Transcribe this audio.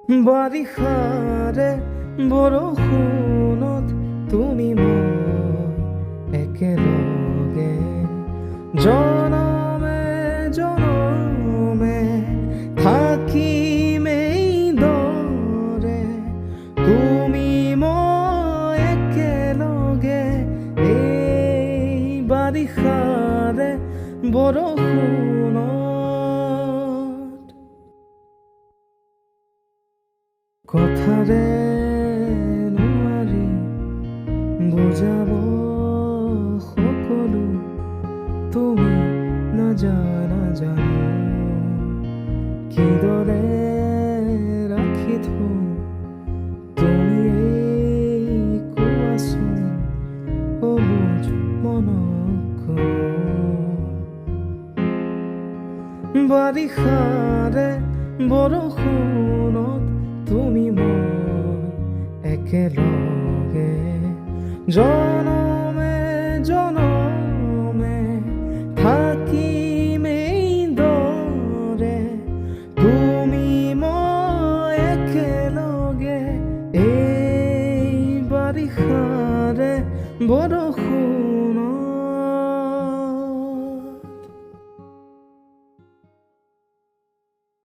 বাৰিষাৰে বৰষুণত তুমি মই একেলগে জনমে জনমে থাকিম এইদৰে তুমি মই একেলগে এই বাৰিষাৰে বৰষুণত কথাৰে নোৱাৰি বুজাব সকলো তুমি নাজানো কিদৰে ৰাখি থওঁ তুমি কোৱাচোন অবুজ মনক বাৰিষাৰে বৰষুণত তুমি মই একেলগে জনমে জনমে থাকিম এইদৰে তুমি মই একেলগে এই বাৰিষাৰে বৰষুণ